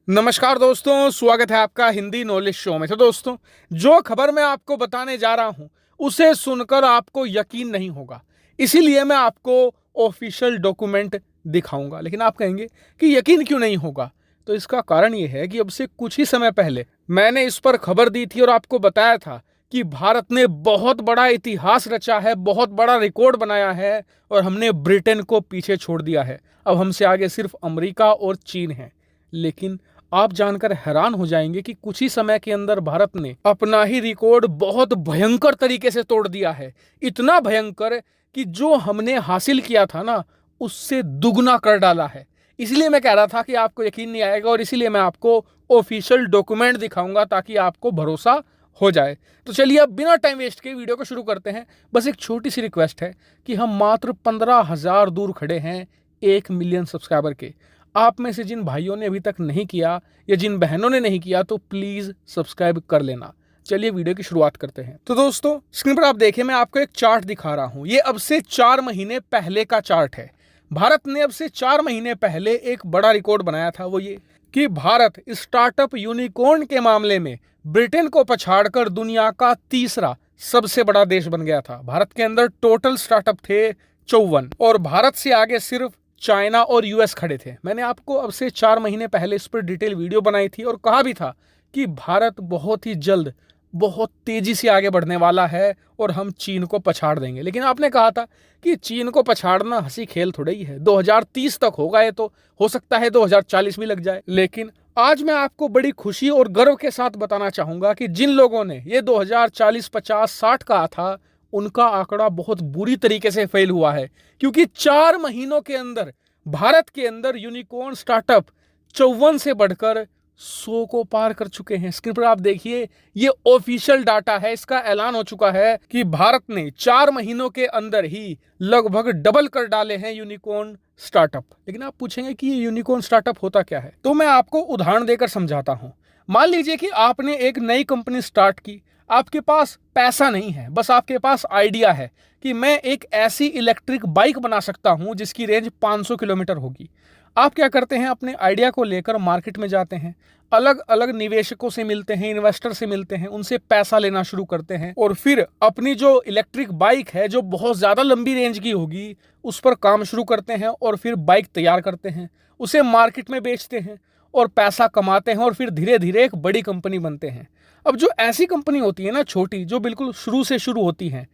नमस्कार दोस्तों, स्वागत है आपका हिंदी नॉलेज शो में। तो दोस्तों, जो खबर मैं आपको बताने जा रहा हूं उसे सुनकर आपको यकीन नहीं होगा, इसीलिए मैं आपको ऑफिशियल डॉक्यूमेंट दिखाऊंगा। लेकिन आप कहेंगे कि यकीन क्यों नहीं होगा? तो इसका कारण यह है कि अब से कुछ ही समय पहले मैंने इस पर खबर दी थी और आपको बताया था कि भारत ने बहुत बड़ा इतिहास रचा है, बहुत बड़ा रिकॉर्ड बनाया है और हमने ब्रिटेन को पीछे छोड़ दिया है। अब हमसे आगे सिर्फ अमेरिका और चीन है। लेकिन आप जानकर हैरान हो जाएंगे कि कुछ ही समय के अंदर भारत ने अपना ही रिकॉर्ड बहुत भयंकर तरीके से तोड़ दिया है। इतना भयंकर कि जो हमने हासिल किया था ना, उससे दुगना कर डाला है। इसलिए मैं कह रहा था कि आपको यकीन नहीं आएगा और इसीलिए मैं आपको ऑफिशियल डॉक्यूमेंट दिखाऊंगा ताकि आपको भरोसा हो जाए। तो चलिए अब बिना टाइम वेस्ट के वीडियो को शुरू करते हैं। बस एक छोटी सी रिक्वेस्ट है कि हम मात्र 15,000 दूर खड़े हैं 1 मिलियन सब्सक्राइबर के। आप में से जिन भाइयों ने अभी तक नहीं किया या जिन बहनों ने नहीं किया तो प्लीज सब्सक्राइब कर लेना। चलिए वीडियो की शुरुआत करते हैं। तो दोस्तों, स्क्रीन पर आप देखिए, मैं आपको एक चार्ट दिखा रहा हूं। ये अब से 4 महीने पहले का चार्ट है। भारत ने अब से 4 महीने पहले एक बड़ा रिकॉर्ड बनाया था। वो ये कि भारत स्टार्टअप यूनिकॉर्न के मामले में ब्रिटेन को पछाड़कर दुनिया का तीसरा सबसे बड़ा देश बन गया था। भारत के अंदर टोटल स्टार्टअप थे 54 और भारत से आगे सिर्फ चाइना और यूएस खड़े थे। मैंने आपको अब से 4 महीने पहले इस पर डिटेल वीडियो बनाई थी और कहा भी था कि भारत बहुत ही जल्द बहुत तेजी से आगे बढ़ने वाला है और हम चीन को पछाड़ देंगे। लेकिन आपने कहा था कि चीन को पछाड़ना हंसी खेल थोड़ा ही है, 2030 तक होगा, ये तो हो सकता है 2040 भी लग जाए। लेकिन आज मैं आपको बड़ी खुशी और गर्व के साथ बताना चाहूंगा कि जिन लोगों ने ये 2040, 50, 60 कहा था, उनका आंकड़ा बहुत बुरी तरीके से फेल हुआ है। क्योंकि 4 महीनों के अंदर भारत के अंदर यूनिकॉर्न स्टार्टअप 54 से बढ़कर 100 को पार कर चुके हैं। स्क्रीन पर आप देखिए, ये ऑफिशियल डाटा है। इसका ऐलान हो चुका है कि भारत ने 4 महीनों के अंदर ही लगभग डबल कर डाले हैं यूनिकॉर्न स्टार्टअप। लेकिन आप पूछेंगे कि ये यूनिकॉर्न स्टार्टअप होता क्या है, तो मैं आपको उदाहरण देकर समझाता हूं। मान लीजिए कि आपने एक नई कंपनी स्टार्ट की। आपके पास पैसा नहीं है, बस आपके पास आइडिया है कि मैं एक ऐसी इलेक्ट्रिक बाइक बना सकता हूं जिसकी रेंज 500 किलोमीटर होगी। आप क्या करते हैं, अपने आइडिया को लेकर मार्केट में जाते हैं, अलग अलग निवेशकों से मिलते हैं, इन्वेस्टर से मिलते हैं, उनसे पैसा लेना शुरू करते हैं और फिर अपनी जो इलेक्ट्रिक बाइक है जो बहुत ज़्यादा लंबी रेंज की होगी उस पर काम शुरू करते हैं और फिर बाइक तैयार करते हैं, उसे मार्केट में बेचते हैं और पैसा कमाते हैं और फिर धीरे धीरे एक बड़ी कंपनी बनते हैं। अब जो ऐसी कंपनी होती है ना, छोटी, जो बिल्कुल शुरू से शुरू होती हैं,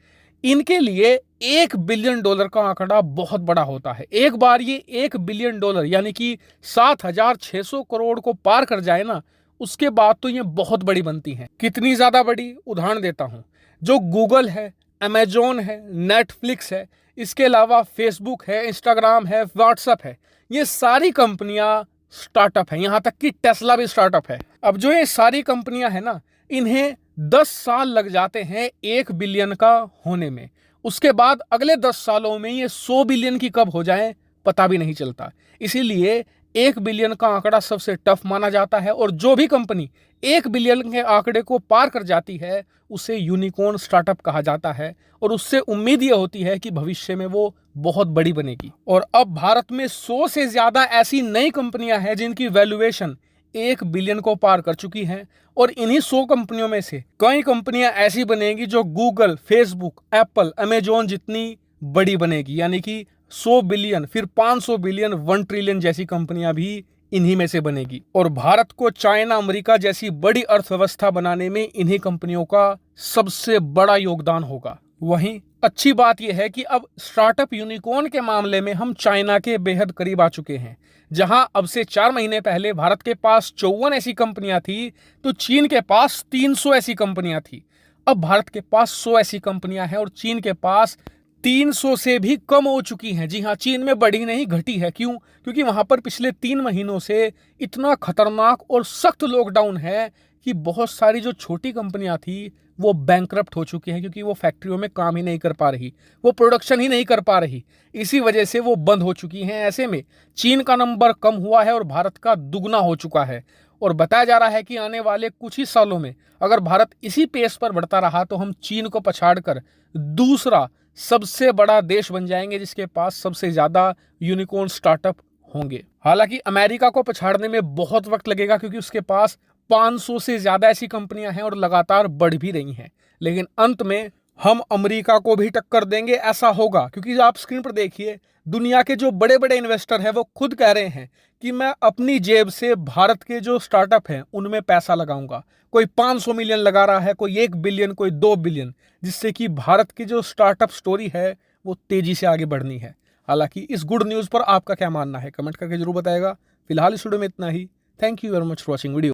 इनके लिए $1 बिलियन का आंकड़ा बहुत बड़ा होता है। एक बार ये $1 बिलियन यानी कि 7,600 करोड़ को पार कर जाए ना, उसके बाद तो ये बहुत बड़ी बनती हैं। कितनी ज्यादा बड़ी, उदाहरण देता हूं। जो गूगल है, अमेजोन है, नेटफ्लिक्स है, इसके अलावा फेसबुक है, इंस्टाग्राम है, व्हाट्सएप है, ये सारी कंपनियां स्टार्टअप है। यहां तक कि टेस्ला भी स्टार्टअप है। अब जो ये सारी कंपनियां हैं ना, इन्हें 10 साल लग जाते हैं 1 बिलियन का होने में। उसके बाद अगले 10 सालों में ये 100 बिलियन की कब हो जाए पता भी नहीं चलता। इसीलिए 1 बिलियन का आंकड़ा सबसे टफ माना जाता है और जो भी कंपनी 1 बिलियन के आंकड़े को पार कर जाती है उसे यूनिकॉर्न स्टार्टअप कहा जाता है और उससे उम्मीद ये होती है कि भविष्य में वो बहुत बड़ी बनेगी। और अब भारत में 100 से ज्यादा ऐसी नई कंपनियां हैं जिनकी वैल्यूएशन 1 बिलियन को पार कर चुकी हैं और इन्हीं 100 कंपनियों में से कई कंपनियां ऐसी बनेगी जो गूगल, फेसबुक, एप्पल, अमेजोन जितनी बड़ी बनेगी। यानी कि 100 बिलियन, फिर 500 बिलियन, 1 ट्रिलियन जैसी कंपनियां भी इन्हीं में से बनेगी। और भारत को चाइना, अमेरिका जैसी बड़ी अर्थव्यवस्था बनाने में इन्हीं कंपनियों का सबसे बड़ा योगदान होगा। वहीं अच्छी बात यह है कि अब स्टार्टअप यूनिकॉर्न के मामले में हम चाइना के बेहद करीब आ चुके हैं। जहां अब से 4 महीने पहले भारत के पास 54 ऐसी कंपनियां थी तो चीन के पास 300 ऐसी कंपनियां थी। अब भारत के पास 100 ऐसी कंपनियां हैं और चीन के पास 300 से भी कम हो चुकी हैं। जी हाँ, चीन में बढ़ी नहीं घटी है। क्यों? क्योंकि वहां पर पिछले 3 महीनों से इतना खतरनाक और सख्त लॉकडाउन है कि बहुत सारी जो छोटी कंपनियां थी वो बैंकरप्ट हो चुकी हैं, क्योंकि वो फैक्ट्रियों में काम ही नहीं कर पा रही, वो प्रोडक्शन ही नहीं कर पा रही, इसी वजह से वो बंद हो चुकी हैं। ऐसे में चीन का नंबर कम हुआ है और भारत का दुगना हो चुका है। और बताया जा रहा है कि आने वाले कुछ ही सालों में अगर भारत इसी पेस पर बढ़ता रहा तो हम चीन को पछाड़कर दूसरा सबसे बड़ा देश बन जाएंगे जिसके पास सबसे ज्यादा यूनिकॉर्न स्टार्टअप होंगे। हालांकि अमेरिका को पछाड़ने में बहुत वक्त लगेगा, क्योंकि उसके पास 500 से ज्यादा ऐसी कंपनियां हैं और लगातार बढ़ भी रही हैं। लेकिन अंत में हम अमेरिका को भी टक्कर देंगे, ऐसा होगा। क्योंकि आप स्क्रीन पर देखिए, दुनिया के जो बड़े बड़े इन्वेस्टर हैं वो खुद कह रहे हैं कि मैं अपनी जेब से भारत के जो स्टार्टअप हैं उनमें पैसा लगाऊंगा। कोई 500 मिलियन लगा रहा है, कोई 1 बिलियन, कोई 2 बिलियन, जिससे कि भारत की जो स्टार्टअप स्टोरी है वो तेजी से आगे बढ़नी है। हालांकि इस गुड न्यूज़ पर आपका क्या मानना है, कमेंट करके जरूर बताएगा। फिलहाल इस वीडियो में इतना ही। Thank you very much for watching video.